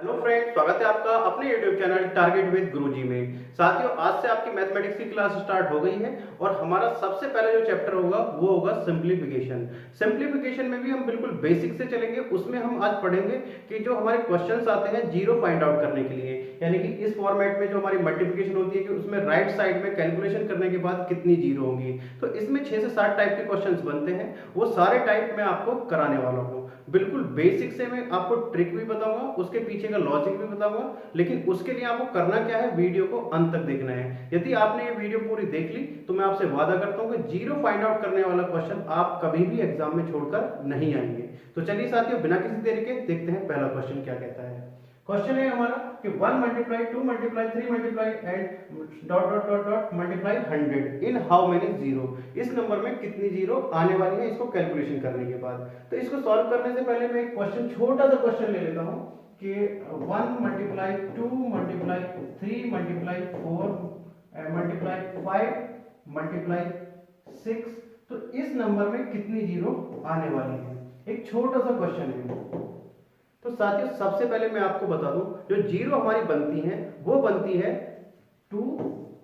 Hello friend, स्वागत है आपका अपने YouTube चैनल टारगेट विद गुरुजी में। साथियों, आज से आपकी मैथमेटिक्स की क्लास स्टार्ट हो गई है और हमारा सबसे पहला जो चैप्टर होगा वो होगा सिंप्लीफिकेशन। सिंप्लीफिकेशन में भी हम बिल्कुल बेसिक से चलेंगे। उसमें हम आज पढ़ेंगे कि जो हमारे क्वेश्चंस आते हैं जीरो फाइंड आउट करने के लिए, यानी कि इस फॉर्मेट में जो हमारी मल्टीप्लिकेशन होती है कि उसमें राइट साइड में कैलकुलेशन करने के बाद कितनी जीरो होंगी। तो इसमें 6 से 7 टाइप के क्वेश्चंस बनते हैं। वो सारे टाइप मैं आपको कराने वाला हूँ। बिल्कुल बेसिक से मैं आपको ट्रिक भी बताऊंगा, उसके पीछे का लॉजिक भी बताऊंगा, लेकिन उसके लिए आपको करना क्या है, वीडियो को अंत तक देखना है। यदि आपने ये वीडियो पूरी देख ली तो मैं आपसे वादा करता हूं कि जीरो फाइंड आउट करने वाला क्वेश्चन आप कभी भी एग्जाम में छोड़कर नहीं आएंगे। तो चलिए साथियों, बिना किसी देरी के देखते हैं पहला क्वेश्चन क्या कहता है। क्वेश्चन है हमारा कि 1 multiply 2 multiply 3 multiply and dot dot dot dot multiply 100 in how many zero. इस नंबर में कितनी जीरो आने वाली है इसको कैलकुलेशन करने के बाद। तो इसको सॉल्व करने से पहले मैं एक क्वेश्चन, छोटा सा क्वेश्चन ले लेता हूं कि 1 multiply 2 multiply 3 multiply 4 multiply 5 multiply 6, तो इस नंबर में कितनी जीरो आने वाली है। एक छोटा सा क्वेश्चन है। तो साथियों, सबसे पहले मैं आपको बता दूं, जो जीरो हमारी बनती है वो बनती है 2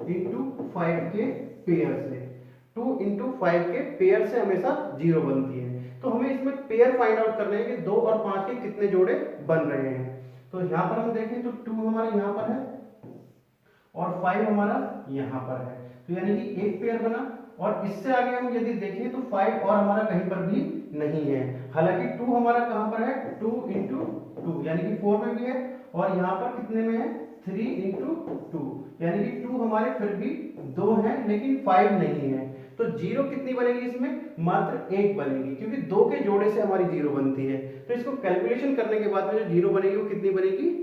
इंटू 5 के पेयर से। 2 इंटू 5 के पेयर से हमेशा जीरो बनती है। तो हमें इसमें पेयर फाइंड आउट करने हैं कि 2 और 5 के कितने जोड़े बन रहे हैं। तो यहां पर हम देखें तो 2 हमारा यहां पर है और 5 हमारा यहां पर है, तो यानी कि एक पेयर बना। और इससे आगे हम यदि देखें तो 5 और हमारा कहीं पर भी नहीं है। हालांकि 2 हमारा कहां पर है, 2 इंटू 2 यानी कि 4 में भी है, और यहां पर कितने में है, 3 इंटू 2 यानी कि 2 हमारे फिर भी 2 है लेकिन 5 नहीं है। तो जीरो कितनी बनेगी इसमें, मात्र एक बनेगी, क्योंकि 2 के जोड़े से हमारी जीरो बनती है। तो इसको कैलकुलेशन करने के बाद में जो जीरो बनेगी वो कितनी बनेगी,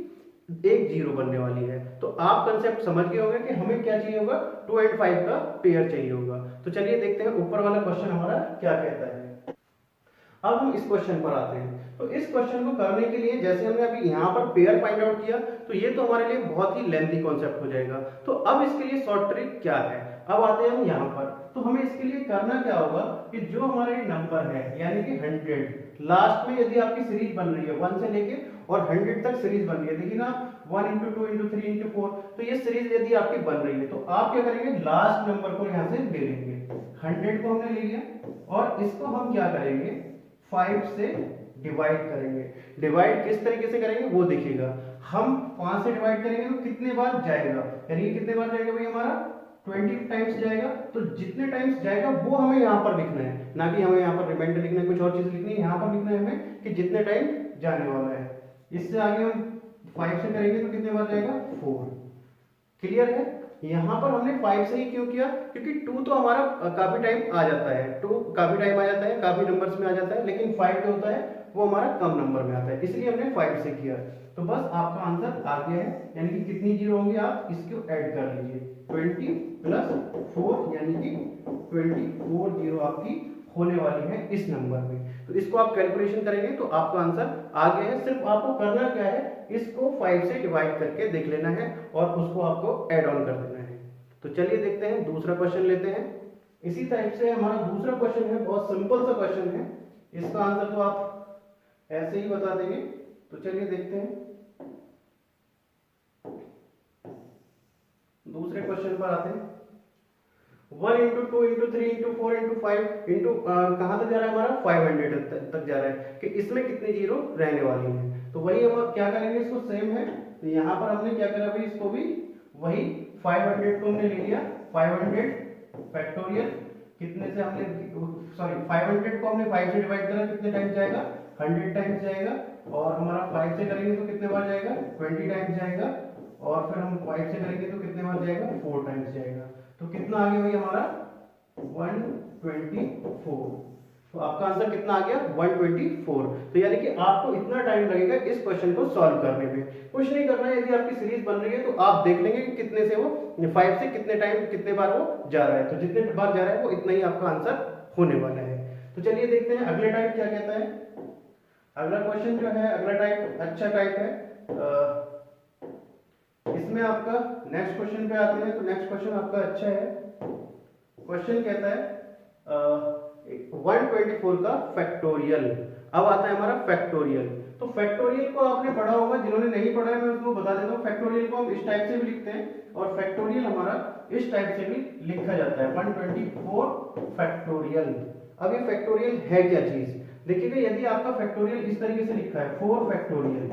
एक जीरो बनने वाली है। तो आप कंसेप्ट समझ गए होंगे कि हमें क्या चाहिए होगा, 2 एंड 5 का पेयर चाहिए होगा। तो चलिए देखते हैं ऊपर वाला क्वेश्चन हमारा क्या कहता है। अब हम इस क्वेश्चन पर आते हैं। तो इस क्वेश्चन को करने के लिए जैसे हमने अभी यहाँ पर पेयर फाइंड आउट किया, तो ये तो हमारे लिए बहुत ही लेंथी कॉन्सेप्ट हो जाएगा। तो अब इसके लिए शॉर्ट ट्रिक क्या है, अब आते हैं हम यहाँ पर। तो हमें इसके लिए करना क्या होगा कि जो हमारे नंबर है यानी कि 100, लास्ट में यदि आपकी सीरीज बन रही है 1 से लेके और 100 तक सीरीज बन रही है, देखिए ना 1 इंटू 2 इंटू 3 इंटू 4, तो ये सीरीज यदि आपकी बन रही है तो आप क्या करेंगे, लास्ट नंबर को यहाँ से ले लेंगे। 100 को हमने ले लिया और इसको हम क्या करेंगे, 5 से डिवाइड करेंगे। डिवाइड किस तरीके से करेंगे वो देखिएगा। हम 5 से डिवाइड करेंगे तो कितने बार जाएगा, यानी कितने बार जाएगा भाई, हमारा 20 टाइम्स जाएगा। तो जितने टाइम्स जाएगा वो हमें यहाँ पर लिखना है, ना कि हमें यहाँ पर रिमाइंडर लिखना है, कुछ और चीज लिखनी है। यहाँ पर लिखना है हमें कि जितने टाइम जाने वाला है। इससे आगे हम 5 से करेंगे तो कितने बार जाएगा, 4। क्लियर है। यहां पर हमने 5 से ही क्यों किया, क्योंकि 2 तो हमारा काफी टाइम आ जाता है, 2 काफी टाइम आ जाता है, काफी नंबर्स में आ जाता है, लेकिन 5 जो होता है वो हमारा कम नंबर में आता है, इसलिए हमने 5 से किया। तो बस आपका आंसर आ गया है, यानी कि कितनी जीरो होंगे आप इसको ऐड कर लीजिए, 20 प्लस 4 यानी कि 24 जीरो आपकी होने वाली है इस नंबर में। तो इसको आप कैलकुलेशन करेंगे तो आपका आंसर आ गया है। सिर्फ आपको करना क्या है, इसको 5 से डिवाइड करके देख लेना है और उसको आपको ऐड ऑन कर देना है। तो चलिए देखते हैं दूसरा क्वेश्चन लेते हैं। इसी टाइप से हमारा दूसरा क्वेश्चन है, बहुत सिंपल सा क्वेश्चन है, इसका आंसर तो आप ऐसे ही बता देंगे। तो चलिए देखते हैं दूसरे क्वेश्चन पर आते हैं। 1 into 2 into 3 into 4 into 5 into कहाँ तक जा रहा है हमारा, 500 तक जा रहा है, कि इसमें कितनी जीरो रहने वाली है। तो वही हम क्या करेंगे, इसको सेम है। तो यहाँ पर हमने क्या करा भाई, इसको भी वही 500 को हमने ले लिया, 500 फैक्टोरियल कितने से हमने, सॉरी 500 को हमने 5 से डिवाइड करा, कितने टाइम्स जाएगा, 100 टाइम्स जाएगा। और हमारा 5 से करेंगे तो कितने बार जाएगा, 20 टाइम्स जाएगा। और फिर हम 5 से करेंगे तो कितने बार जाएगा, 4 टाइम्स जाएगा। तो कितना आ गया भाई हमारा, 124। तो आपका आंसर कितना आ गया, 124। तो यानी कि आपको इतना टाइम लगेगा इस क्वेश्चन को सॉल्व करने में। कुछ नहीं करना है, यदि आपकी सीरीज बन रही है तो आप देख लेंगे कि कितने से वो 5 से कितने टाइम कितने बार वो जा रहा है। तो जितने बार जा रहा है वो इतना ही आपका आंसर होने वाला है। तो चलिए देखते हैं अगले टाइप क्या कहता है। अगला क्वेश्चन जो है, अगला टाइप अच्छा टाइप है। इसमें आपका नेक्स्ट क्वेश्चन पे आते हैं। तो नेक्स्ट क्वेश्चन आपका अच्छा है। क्वेश्चन कहता है 124 का फैक्टोरियल। अब आता है हमारा फैक्टोरियल। तो तो फैक्टोरियल को आपने पढ़ा होगा, जिन्होंने नहीं पढ़ा है मैं उसको बता देता हूँ। फैक्टोरियल को हम इस टाइप से भी लिखते हैं और फैक्टोरियल हमारा इस टाइप से भी लिखा जाता है, 124 फैक्टोरियल। अब ये फैक्टोरियल है क्या चीज, देखिएगा यदि आपका फैक्टोरियल इस तरीके से लिखा है 4 फैक्टोरियल,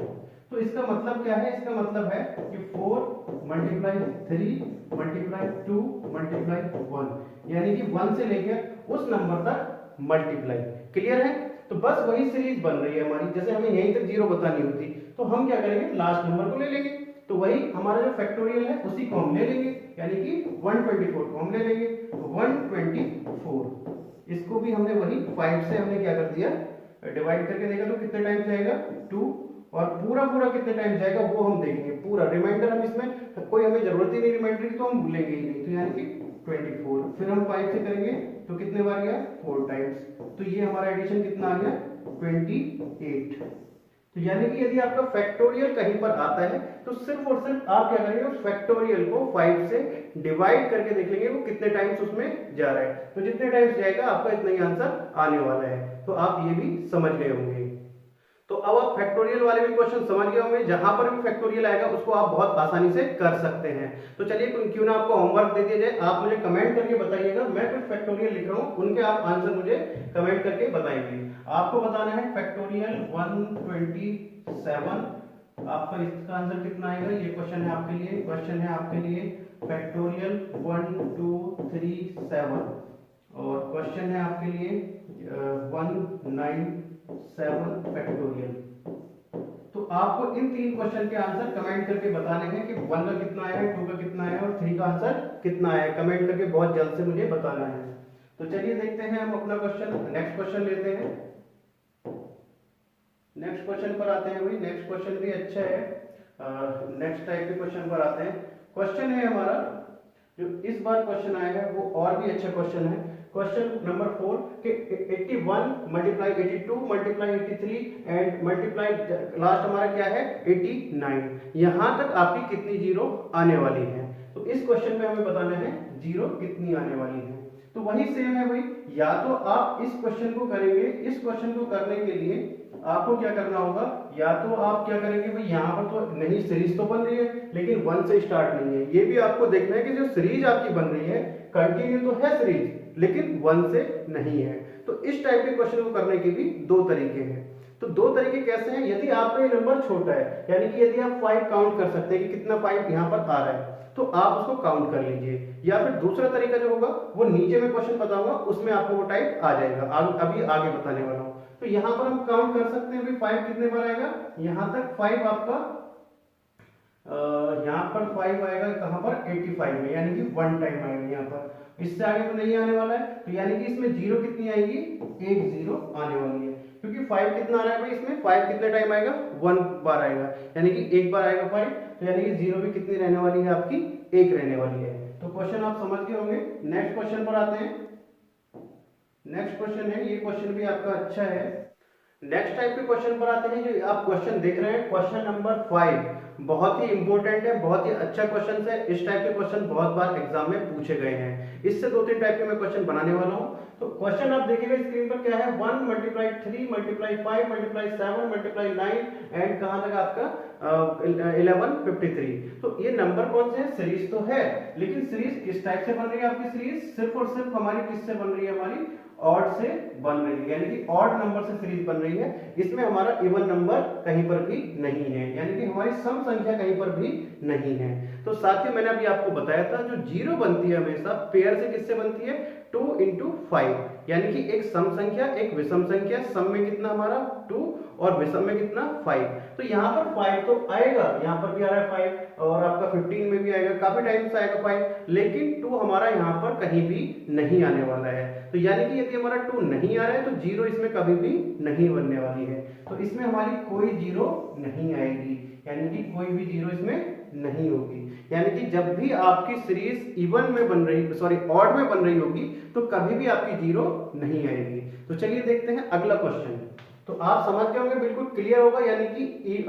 तो इसका मतलब क्या है, इसका मतलब है कि 4 मल्टीप्लाई 3 मल्टीप्लाई 2 मल्टीप्लाई 1, यानी कि 1 से लेकर उस नंबर तक मल्टीप्लाई। क्लियर है? तो बस वही सीरीज बन रही है हमारी, जैसे हमें यहीं तक 0 बतानी होती तो हम क्या करेंगे, लास्ट नंबर को ले लेंगे, तो वही हमारा जो फैक्टोरियल है उसी को हम ले लेंगे, यानी कि 124 को हम ले लेंगे, तो 124। इसको भी हमने वही 5 से हमने क्या कर दिया, डिवाइड करके देखा तो कितने टाइम जाएगा 2, और पूरा पूरा कितने टाइम जाएगा वो हम देखेंगे। पूरा रिमाइंडर हम इसमें कोई हमें जरूरत ही नहीं रिमाइंडर की, तो हम भूलेंगे ही नहीं, तो यानी कि 24। फिर हम 5 से करेंगे तो कितने बार गया, 4 टाइम्स, तो ये हमारा एडिशन कितना आ गया 28। तो यानी कि यदि आपका फैक्टोरियल कहीं पर आता है तो सिर्फ और सिर्फ आप क्या करेंगे, उस फैक्टोरियल को 5 से डिवाइड करके देख लेंगे वो कितने टाइम्स उसमें जा रहा है, तो जितने टाइम्स जाएगा आपका इतना ही आंसर आने वाला है। तो आप ये भी समझ गए होंगे। तो अब आप फैक्टोरियल वाले भी क्वेश्चन समझ गए होंगे, जहां पर भी फैक्टोरियल आएगा उसको आप बहुत आसानी से कर सकते हैं। तो चलिए क्यों ना आपको होमवर्क दे दिया जाए, आप मुझे कमेंट करके बताइएगा, मैं कुछ फैक्टोरियल लिख रहा हूं, उनके आप आंसर मुझे कमेंट करके बताएंगे। आपको बताना है फैक्टोरियल 127, आपका इसका आंसर कितना आएगा, ये क्वेश्चन है आपके लिए, क्वेश्चन है आपके लिए फैक्टोरियल 1237, और क्वेश्चन है आपके लिए 197 फैक्टोरियल। तो आपको इन 3 क्वेश्चन के आंसर कमेंट करके बताने हैं कि 1 का कितना आया है, 2 का कितना आया है और 3 का आंसर कितना आया है, कमेंट करके बहुत जल्द से मुझे बताना है। तो चलिए देखते हैं हम अपना क्वेश्चन, नेक्स्ट क्वेश्चन लेते हैं। नेक्स्ट क्वेश्चन पर आते हैं भाई, नेक्स्ट क्वेश्चन भी अच्छा है, नेक्स्ट टाइप के क्वेश्चन पर आते हैं। क्वेश्चन है हमारा जो इस बार क्वेश्चन आया है वो और भी अच्छा क्वेश्चन है। क्वेश्चन नंबर 4 कि 81 multiply 82 multiply 83 and multiply last हमारा क्या है 89, यहां तक आपकी कितनी जीरो आने वाली है। तो इस क्वेश्चन में हमें बताना है जीरो कितनी आने वाली है। तो वही सेम है भाई, या तो आप इस क्वेश्चन को करेंगे, इस क्वेश्चन को करने के लिए आपको क्या करना होगा, या तो आप क्या करेंगे भाई, यहाँ पर तो नहीं सीरीज तो बन रही है लेकिन 1 से स्टार्ट नहीं है, ये भी आपको देखना है कि जो सीरीज आपकी बन रही है कंटिन्यू तो है सीरीज लेकिन 1 से नहीं है। तो इस टाइप के क्वेश्चन को करने के भी 2 तरीके हैं। तो 2 तरीके कैसे हैं, यदि आपका ये नंबर छोटा है, यानी कि यदि आप 5 काउंट कर सकते हैं कि कितना 5 यहाँ पर आ रहा है, तो आप उसको काउंट कर लीजिए, या फिर दूसरा तरीका जो होगा वो नीचे में क्वेश्चन बताऊंगा उसमें आपको वो टाइप आ जाएगा, अभी आगे बताने वाला हूं। तो यहां पर हम काउंट कर सकते हैं भाई 5 कितने बार आएगा, यहां तक 5 आपका यहां पर 5 आएगा कहां पर 85 में, यानी कि 1 टाइम आएगा यहां पर, इससे आगे तो नहीं आने वाला है। तो यानी कि इसमें जीरो कितनी आएगी, 1 जीरो आने वाली है, क्योंकि 5 कितना आ रहा है भाई, इसमें 5 कितने टाइम आएगा 1 बार आएगा, यानी कि 1 बार आएगा 5, तो यानी कि जीरो भी कितनी रहने वाली है आपकी 1 रहने वाली है। तो क्वेश्चन आप समझ गए होंगे। नेक्स्ट क्वेश्चन पर आते हैं। नेक्स्ट क्वेश्चन है, ये क्वेश्चन भी आपका अच्छा है। नेक्स्ट टाइप के क्वेश्चन पर आते हैं, जो आप क्वेश्चन देख रहे हैं क्वेश्चन नंबर 5, बहुत ही इंपॉर्टेंट है, बहुत ही अच्छा क्वेश्चन है। इस टाइप के क्वेश्चन बहुत बार एग्जाम में पूछे गए हैं, इससे 2-3 टाइप के मैं क्वेश्चन बनाने वाला हूं। तो क्वेश्चन आप देखिएगा स्क्रीन पर क्या है, 1 multiply 3 multiply 5 multiply 7 multiply 9 and कहां तक आपका 1153। तो ये नंबर कौन से हैं, सीरीज तो है, लेकिन सीरीज किस टाइप से बन रही है आपकी सीरीज, सिर्फ और सिर्फ हमारी किससे बन रही है, हमारी ऑड से बन रही है, यानी कि ऑड नंबर से सीरीज बन रही है। इसमें हमारा इवन नंबर कहीं पर भी नहीं है, यानी कि हमारी सम संख्या कहीं पर भी नहीं है। तो साथियों मैंने अभी आपको बताया था जो जीरो बनती है हमेशा पेयर से किससे बनती है, 2 into 5, यानी कि एक सम संख्या एक विषम संख्या, सम में कितना हमारा 2 और विषम में कितना 5। तो यहाँ पर 5 तो आएगा, यहाँ पर भी आ रहा है 5 और आपका 15 में भी आएगा, काफी टाइम से आएगा 5, लेकिन 2 हमारा यहाँ पर कहीं भी नहीं आने वाला है। तो यानी कि यदि हमारा 2 नहीं आ रहा है तो जीरो इसमें कभी भी नहीं बनने वाली है, तो इसमें हमारी कोई जीरो नहीं आएगी, यानी कि कोई भी जीरो इसमें नहीं होगी। यानी कि जब भी आपकी सीरीज इवन में बन रही, सॉरी ऑड में बन रही होगी, तो कभी भी आपकी जीरो नहीं आएगी। तो चलिए देखते हैं अगला क्वेश्चन। तो आप समझ गए होंगे, बिल्कुल क्लियर होगा, यानी कि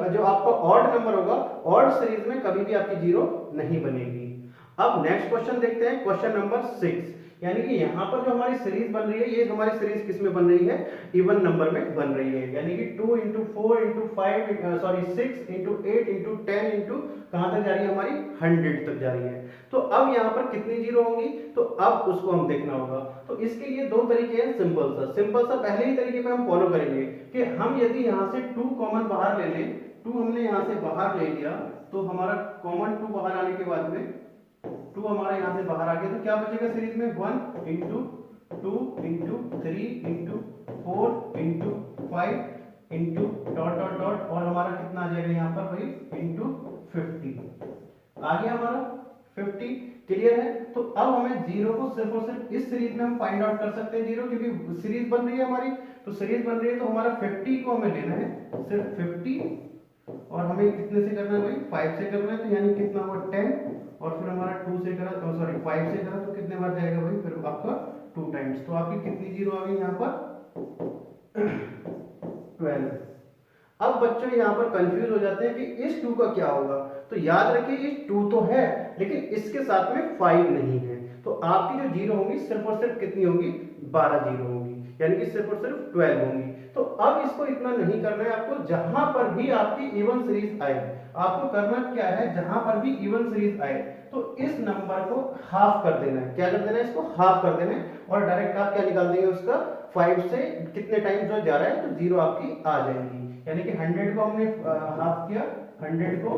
जो आपका ऑड नंबर होगा ऑड सीरीज में कभी भी आपकी जीरो नहीं बनेगी। अब नेक्स्ट क्वेश्चन देखते हैं, क्वेश्चन नंबर 6, यानी कि यहाँ पर जो हमारी सीरीज बन रही है, ये हमारी सीरीज किस में बन रही है, इवन नंबर में बन रही है। यानी कि 2 into 4 into 5 sorry 6 into 8 into 10 into कहाँ तक जा रही है हमारी 100 तक जा रही है। तो अब यहाँ पर कितनी जीरो होंगी, तो अब उसको हम देखना होगा। तो इसके लिए दो तरीके हैं, सिंपल सा पहले ही तरीके पे हम फॉलो करेंगे कि हम यदि यहाँ से 2 कॉमन बाहर ले लें, 2 हमने यहाँ से बाहर ले लिया, तो हमारा कॉमन 2 बाहर आने के बाद में 2 हमारा यहाँ से बाहर आ गया, तो क्या बचेगा सीरीज में 1 into 2 into 3 into 4 into 5 into dot dot dot, और हमारा कितना आ जाएगा यहाँ पर भाई इंटू 50 आ गया हमारा 50। क्लियर है। तो अब हमें जीरो को सिर्फ और सिर्फ इस सीरीज में हम फाइंड आउट कर सकते हैं जीरो, क्योंकि सीरीज बन रही है हमारी, तो सीरीज बन रही है तो हमारा 50 को हमें लेना है सिर्फ 50, और हमें कितने से करना है भाई 5 से करना है, तो यानी कितना हुआ 10, और फिर हमारा 2 से करा तो सॉरी 5 से करा तो कितने बार जाएगा भाई, फिर आपका 2 टाइम्स, तो आपकी कितनी जीरो आ गई यहाँ पर 12। अब बच्चों यहाँ पर कंफ्यूज हो जाते हैं कि इस 2 का क्या होगा, तो याद रखिए ये 2 तो है लेकिन इसके साथ में 5 नहीं है, तो आपकी जो जीरो होंगी सिर्फ और सिर्फ कितनी होंगी 12 जीरो होंगी, यानी कि सिर्फ और सिर्फ 12 होंगी। तो अब इसको इतना नहीं करना है आपको, जहां पर भी आपकी इवन सीरीज आए आपको करना क्या है, जहां पर भी इवन सीरीज आए तो इस नंबर को हाफ कर देना है। क्या कर देना है, इसको हाफ कर देना है, और डायरेक्ट आप क्या निकाल देंगे उसका 5 से कितने टाइम्स जो जा रहा है तो जीरो आपकी आ जाएगी। यानी कि 100 को हमने हाफ किया, 100 को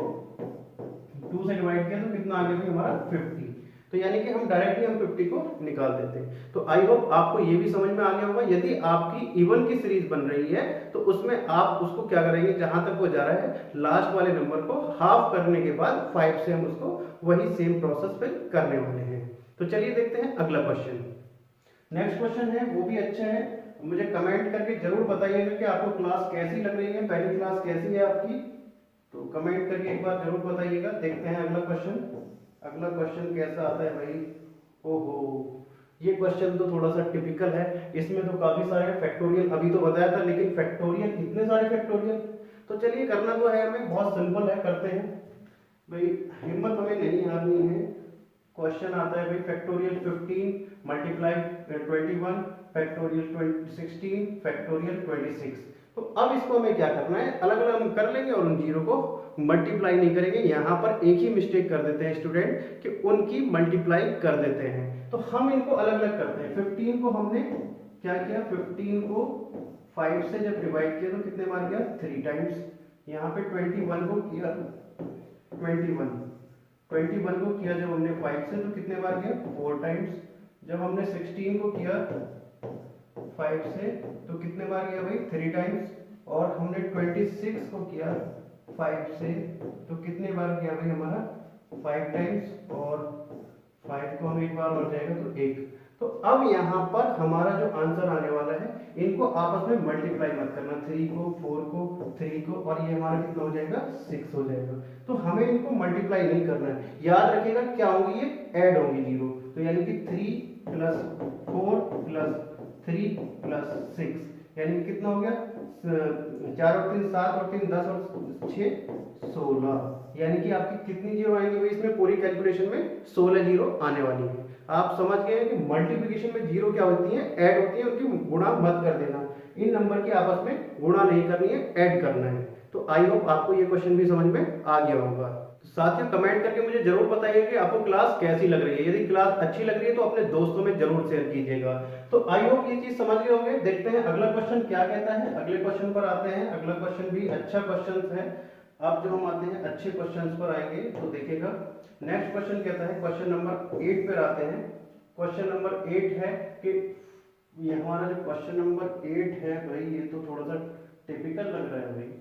2 से डिवाइड किया तो कितना आ गया हमारा 50, तो यानी कि हम डायरेक्टली हम 50 को निकाल देते हैं। तो आई होप आपको ये भी समझ में आ गया होगा। यदि आपकी इवन की सीरीज बन रही है तो उसमें आप उसको क्या करेंगे, जहां तक वो जा रहा है लास्ट वाले नंबर को हाफ करने के बाद 5 से हम उसको वही सेम प्रोसेस पे करने वाले हैं। तो चलिए देखते हैं अगला क्वेश्चन। नेक्स्ट क्वेश्चन है वो भी अच्छा है, मुझे कमेंट करके जरूर बताइएगा कि आपको क्लास कैसी लग रही है, पहली क्लास कैसी है आपकी, तो कमेंट करके एक बार जरूर बताइएगा। देखते हैं अगला क्वेश्चन। अगला क्वेश्चन कैसा आता है भाई, ओहो ये क्वेश्चन तो थोड़ा सा टिपिकल है, इसमें तो काफी सारे फैक्टोरियल अभी तो बताया था, लेकिन फैक्टोरियल इतने सारे फैक्टोरियल, तो चलिए करना तो है हमें, बहुत सिंपल है, करते हैं भाई, हिम्मत हमें नहीं हारनी है। क्वेश्चन आता है भाई फैक्टोरियल 15 मल्टीप्लाई 21 फैक्टोरियल 16 फैक्टोरियल 26। तो अब इसको हमें क्या करना है, अलग अलग हम कर लेंगे और उन जीरो को मल्टीप्लाई नहीं करेंगे। यहाँ पर एक ही मिस्टेक कर देते हैं स्टूडेंट कि उनकी मल्टीप्लाई कर देते हैं, तो हम इनको अलग अलग करते हैं। 15 को हमने क्या किया, 15 को 5 से जब डिवाइड किया तो कितने बार किया 3 टाइम्स। यहाँ पे 21 को किया 21 को किया जब हमने 5 से तो कितने बार किया 4 टाइम्स। जब हमने 16 को किया 5 से तो कितने बार किया भाई 3 टाइम्स। और हमने 26 को किया 5 से तो कितने बार किया भाई हमारा 5 टाइम्स, और 5 को हम एक बार और जाएगा तो 1। तो अब यहाँ पर हमारा जो आंसर आने वाला है, इनको आपस में मल्टीप्लाई मत करना, 3 को 4 को 3 को, और ये हमारा कितना हो जाएगा 6 हो जाएगा। तो हमें इनको मल्टीप्लाई नहीं करना है, याद रखिएगा क्या होंगी ये ऐड होंगी जीरो, तो यानी कि 3 प्लस 4 प्लस 3 प्लस 6 यानी कितना हो गया 4 और 3 7 और 3 10 और 6 16, यानी कि आपकी कितनी जीरो आएंगे भाई इसमें पूरी कैलकुलेशन में 16 जीरो आने वाली है। आप समझ गए हैं कि मल्टीप्लिकेशन में जीरो क्या होती है, ऐड होती है, उनकी गुणा मत कर देना, इन नंबर की आपस में गुणा नहीं करनी है, ऐड करना है। तो आई होप आपको ये क्वेश्चन भी समझ में आ गया होगा। साथियों कमेंट करके मुझे जरूर बताइए कि आपको क्लास कैसी लग रही है, यदि क्लास अच्छी लग रही है तो अपने दोस्तों में जरूर शेयर कीजिएगा। तो आई होप ये चीज समझ गए होंगे। देखते हैं अगला क्वेश्चन क्या कहता है, अगले क्वेश्चन पर आते हैं। अगला क्वेश्चन भी अच्छा क्वेश्चन है। अब जब हम आते हैं अच्छे क्वेश्चन पर आएंगे तो देखिएगा नेक्स्ट क्वेश्चन कहता है, क्वेश्चन नंबर 8 पर आते हैं। क्वेश्चन नंबर 8 है कि ये हमारा जो क्वेश्चन नंबर 8 है भाई, ये तो थोड़ा सा टिपिकल लग रहा है भाई,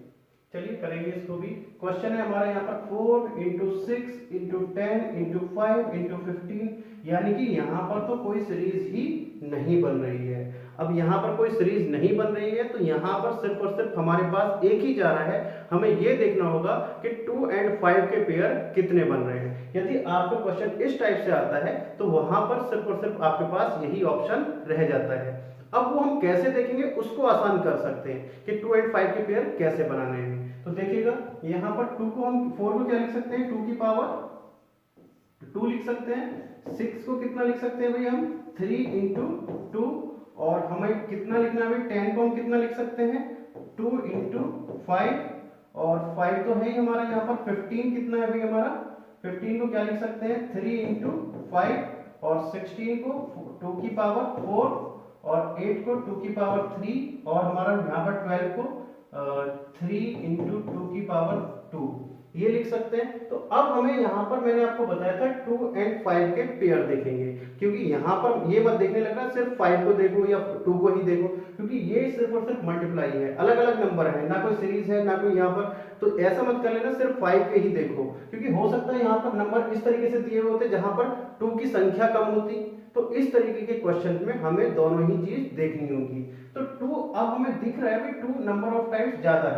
चलिए करेंगे इसको भी। क्वेश्चन है हमारे यहाँ पर 4 इंटू 6 इंटू 10 इंटू 5 इंटू 15, यानी कि यहाँ पर तो कोई सीरीज ही नहीं बन रही है। अब यहाँ पर कोई सीरीज नहीं बन रही है तो यहाँ पर सिर्फ और सिर्फ हमारे पास एक ही जा रहा है, हमें ये देखना होगा कि 2 और 5 के पेयर कितने बन रहे हैं। यदि आपका क्वेश्चन इस टाइप से आता है तो वहां पर सिर्फ और सिर्फ आपके पास यही ऑप्शन रह जाता है। अब वो हम कैसे देखेंगे उसको आसान कर सकते हैं कि 2 और 5 के पेयर कैसे बनाने हैं। तो देखिएगा यहाँ पर 2 को हम 4 को क्या लिख सकते हैं 2 की पावर 2 लिख सकते हैं। 6 को कितना लिख सकते हैं भाई हम 3 इंटू 2, और हमें कितना लिखना है भाई 10 को हम कितना लिख सकते हैं 2 इंटू 5, और 5 तो है ही हमारा यहाँ पर। 15 कितना है भाई हमारा 15 को क्या लिख सकते हैं 3 इंटू 5, और 16 को 2 की पावर 4, और 8 को 2 की पावर 3, और हमारा यहाँ पर 12 को 3 इंटू 2 की पावर 2 ये लिख सकते हैं। तो अब हमें यहाँ पर मैंने आपको बताया था 2 और 5 के पेयर देखेंगे, क्योंकि यहाँ पर ये मत देखने लगना सिर्फ 5 को देखो या 2 को ही देखो, क्योंकि ये सिर्फ और सिर्फ मल्टीप्लाई है, अलग अलग नंबर है, ना कोई सीरीज है ना कोई यहाँ पर। तो ऐसा मत कर लेना सिर्फ 5 के ही देखो, क्योंकि हो सकता है यहाँ पर नंबर इस तरीके से दिए हुए होते जहां पर 2 की संख्या कम होती। तो इस तरीके के क्वेश्चन में हमें दोनों ही चीज देखनी होगी। तो 2 अब हमें दिख रहा है भाई 2 नंबर ऑफ टाइम्स ज्यादा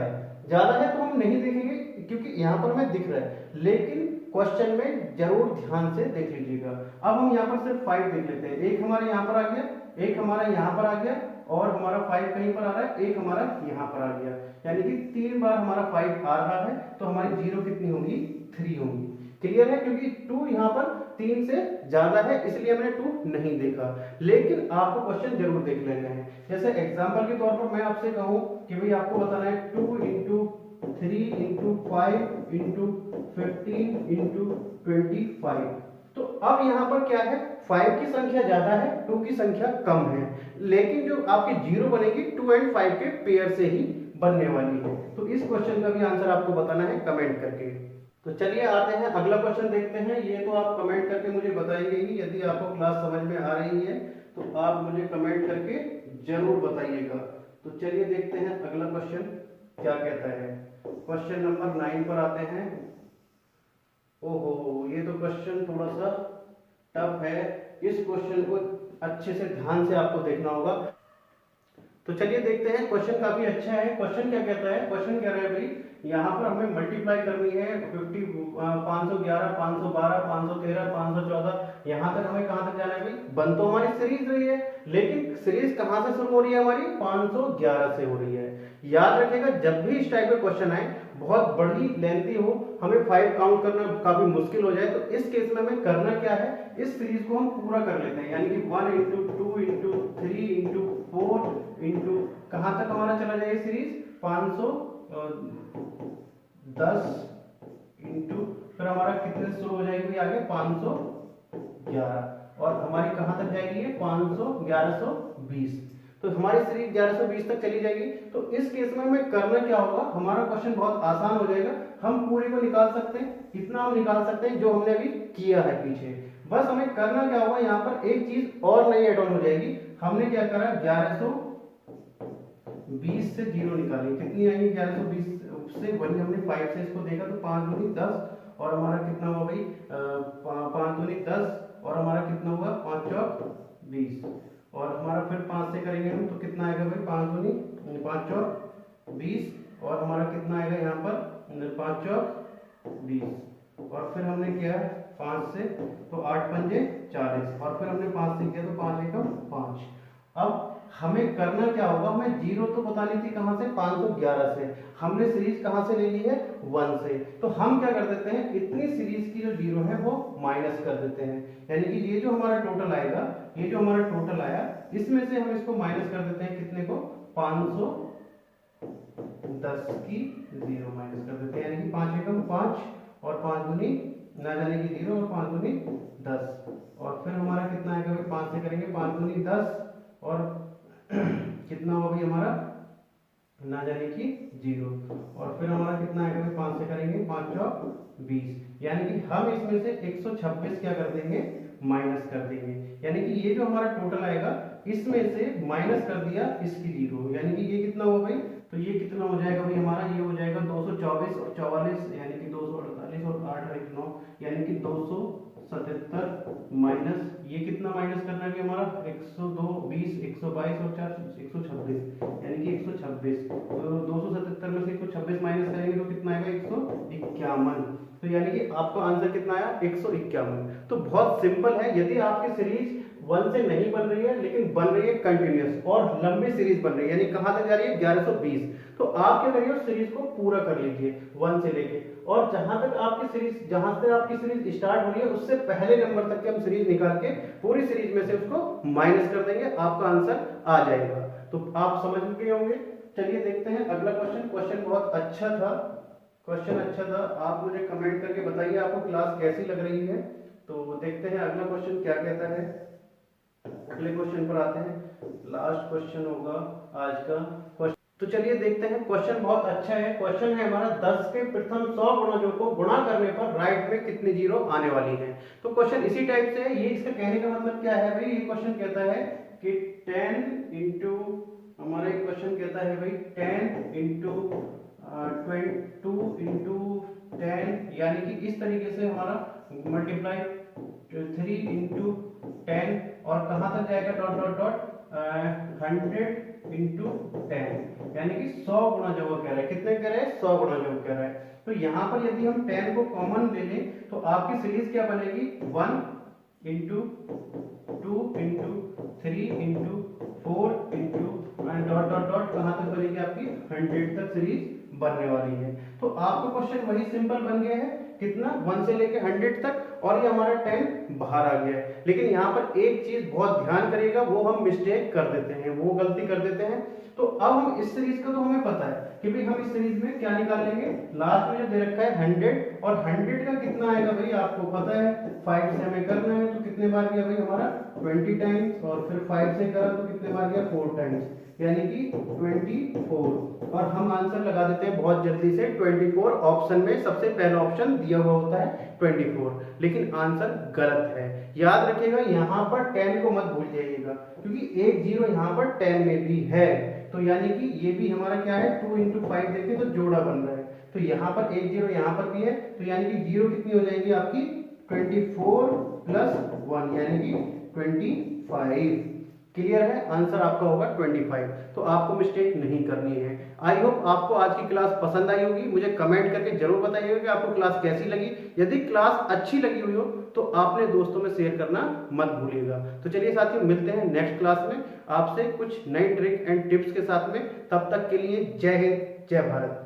है तो हम नहीं देखेंगे, क्योंकि यहाँ पर हमें दिख रहा है, लेकिन क्वेश्चन में जरूर ध्यान से देख लीजिएगा। अब हम यहाँ पर सिर्फ 5 देख लेते हैं। एक हमारे यहाँ पर आ गया, एक हमारा यहाँ पर आ गया, और हमारा 5 कहीं पर आ रहा है, एक हमारा यहाँ पर आ गया, यानी कि 3 बार हमारा 5 आ रहा है। तो हमारी जीरो कितनी होगी 3 होगी। क्लियर है, क्योंकि 2 यहाँ पर 3 से ज्यादा है, इसलिए हमने 2 नहीं देखा। लेकिन आपको क्वेश्चन जरूर देख लेना है। जैसे एग्जांपल के तौर पर मैं आपसे कहूं कि भाई आपको बताना है 2 इंटू 3 इंटू 5 इंटू 15 इंटू 25। तो अब यहाँ पर क्या है 5 की संख्या ज्यादा है, 2 की संख्या कम है, लेकिन जो आपकी जीरो बनेगी 2 और 5 के पेयर से ही बनने वाली है। तो इस क्वेश्चन का भी आंसर आपको बताना है कमेंट करके। तो चलिए आते हैं अगला क्वेश्चन देखते हैं। ये तो आप कमेंट करके मुझे बताएंगे ही, यदि आपको क्लास समझ में आ रही है तो आप मुझे कमेंट करके जरूर बताइएगा। तो चलिए देखते हैं अगला क्वेश्चन क्या कहता है। क्वेश्चन नंबर 9 पर आते हैं। ओहो, ये तो क्वेश्चन थोड़ा सा टफ है, इस क्वेश्चन को अच्छे से ध्यान से आपको देखना होगा। तो चलिए देखते हैं, क्वेश्चन काफी अच्छा है। क्वेश्चन क्या कहता है, क्वेश्चन कह रहा है भाई यहाँ पर हमें मल्टीप्लाई करनी है 511, 512, 513, 514, यहाँ तक हमें कहाँ तक जाना है भाई। बन तो हमारी सीरीज रही है, लेकिन सीरीज कहाँ से शुरू हो रही है हमारी 511 से हो रही है। याद रखिएगा जब भी इस टाइप के क्वेश्चन आए, बहुत बड़ी लेंथी हो, हमें 5 काउंट करना काफी मुश्किल हो जाए, तो इस केस में हमें करना क्या है, इस सीरीज को हम पूरा कर लेते हैं। यानी कि 1 इंटू 2 इंटू 3 इंटू 4 इंटू कहाँ तक हमारा चला जाएगा सीरीज 510 इंटू फिर हमारा कितने शुरू हो जाएगी आगे 511, और हमारी कहाँ तक जाएगी ये 1120। तो हमारी सीरीज 1120 तक चली जाएगी। तो इस केस में हमें करना क्या होगा, हमारा क्वेश्चन बहुत आसान हो जाएगा, हम पूरे को निकाल सकते हैं, इतना हम निकाल सकते हैं जो हमने अभी किया है पीछे। बस हमें करना क्या होगा, यहाँ पर एक चीज और नई एड ऑन हो जाएगी। हमने क्या करा 1120 से जीरो निकाली, कितनी आएगी 1120 से वही हमने 5 से इसको देखा, तो 5 दूनी 10, और हमारा कितना हुआ भाई 5 दूनी 10, और हमारा कितना हुआ 5 चौक 20, और हमारा फिर 5 से करेंगे हम तो कितना आएगा भाई 5 दूनी 5 चौक 20, और हमारा कितना आएगा यहाँ पर 5 चौक 20, और फिर हमने किया 5 से तो 8 पंजे 40, और फिर हमने 5 से किया तो 5 एकम 5। अब हमें करना क्या होगा, हमें जीरो तो बतानी थी कहां से 511 से, हमने सीरीज कहां से ले ली है 1 से। तो हम क्या कर देते हैं, इतनी सीरीज की जो जीरो है वो माइनस कर देते हैं, यानी कि ये जो हमारा टोटल आएगा, ये जो हमारा टोटल आया इसमें से हम इसको माइनस कर देते हैं कितने को 510 की जीरो माइनस कर देते हैं, यानी कि 5 एकम 5 और 5 दूनी ना जाने की जीरो और 5 दूनी 10, और फिर हमारा कितना आएगा भाई 5 से करेंगे 5 दूनी 10, और कितना होगा भाई हमारा ना जाने की जीरो, और फिर हमारा कितना आएगा भाई 5 से करेंगे 5 चौक 20, यानी कि हम इसमें से 126 क्या कर देंगे माइनस कर देंगे, यानी कि ये जो हमारा टोटल आएगा इसमें से माइनस कर दिया इसकी जीरो, यानी कि ये कितना हुआ भाई, तो ये कितना हो जाएगा भाई हमारा, ये हो जाएगा 224 और 44, यानी कि 248 और 8 और 9, यानी कि 277 माइनस ये कितना माइनस करना है हमारा 102 20 122 और 4 126, यानी कि 126, तो 277 में से 126 माइनस करेंगे तो कितना आएगा 151। तो यानी कि आपका आंसर कितना आया 151। तो बहुत सिंपल है, यदि आपकी सीरीज 1 से नहीं बन रही है, लेकिन बन रही है कंटिन्यूअस और लंबी सीरीज बन रही है, यानी कहां तक जा रही है 1120। तो आप क्या करिए, उस सीरीज को पूरा कर लीजिए 1 से लेके, और जहां से आपकी सीरीज स्टार्ट हो रही है उससे पहले नंबर तक के हम सीरीज निकाल के पूरी सीरीज में से उसको माइनस कर देंगे, आपका आंसर आ जाएगा। तो आप समझ गए होंगे। चलिए देखते हैं अगला क्वेश्चन। क्वेश्चन बहुत अच्छा था, आप मुझे कमेंट करके बताइए आपको क्लास कैसी लग रही है। तो देखते हैं अगला क्वेश्चन क्या कहता है। अगले क्वेश्चन पर आते हैं, लास्ट क्वेश्चन होगा आज का क्वेश्चन। तो चलिए देखते हैं, क्वेश्चन बहुत अच्छा है। क्वेश्चन है हमारा 10 के प्रथम 100 गुणजों को गुणा करने पर राइट में कितनी जीरो आने वाली है। तो क्वेश्चन इसी टाइप से है। ये इसका कहने का मतलब क्या है भाई, ये क्वेश्चन कहता है कि 10 इंटू, हमारा एक क्वेश्चन कहता है भाई 10 इंटू 2 इंटू 10, यानी कि इस तरीके से हमारा मल्टीप्लाई 3 इंटू 10 और कहां तक जाएगा डॉट डॉट डॉट 100 इंटू 10, यानी कि 100 गुणा जो वो कह रहा है, कितने कह रहे हैं 100 गुणा जो वो कह रहा है। तो यहाँ पर यदि हम 10 को कॉमन ले लें तो आपकी सीरीज क्या बनेगी 1 into 2 into 3 into 4 into dot dot dot कहां तक बनेगी आपकी 100 तक सीरीज बनने वाली है। तो आपका क्वेश्चन वही सिंपल बन गया है, कितना 1 से लेके 100 तक, और ये हमारा 10 बाहर आ गया है। लेकिन यहाँ पर एक चीज बहुत ध्यान करिएगा, वो हम मिस्टेक कर देते हैं, वो गलती कर देते हैं। तो अब हम इस सीरीज का तो हमें पता है कि भाई हम इस सीरीज में क्या निकाल लेंगे, लास्ट में जो दे रखा है 100, और 100 का कितना आएगा भाई आपको पता है, 5 से हमें करना है तो कितने बार गया भाई हमारा 20 टाइम्स, और फिर 5 से करा तो कितने बार गया 4 टाइम्स, यानी कि 24। और हम आंसर लगा देते हैं बहुत जल्दी से 24। ऑप्शन में सबसे पहला ऑप्शन दिया हुआ होता है 24, लेकिन आंसर गलत है। याद रखिएगा यहाँ पर 10 को मत भूल जाइएगा, क्योंकि एक जीरो यहाँ पर 10 में भी है, तो यानी कि ये भी हमारा क्या है 2 इंटू 5 देखें तो जोड़ा बन रहा है, तो यहाँ पर एक जीरो यहाँ पर भी है, तो यानी कि जीरो कितनी हो जाएगी आपकी 24 प्लस 1 यानी कि 25। क्लियर है, आंसर आपका होगा 25। तो आपको मिस्टेक नहीं करनी है। आई होप आपको आज की क्लास पसंद आई होगी। मुझे कमेंट करके जरूर बताइएगा कि आपको क्लास कैसी लगी। यदि क्लास अच्छी लगी हुई हो तो आपने दोस्तों में शेयर करना मत भूलिएगा। तो चलिए साथियों, मिलते हैं नेक्स्ट क्लास में आपसे कुछ नई ट्रिक एंड टिप्स के साथ में। तब तक के लिए जय हिंद, जय भारत।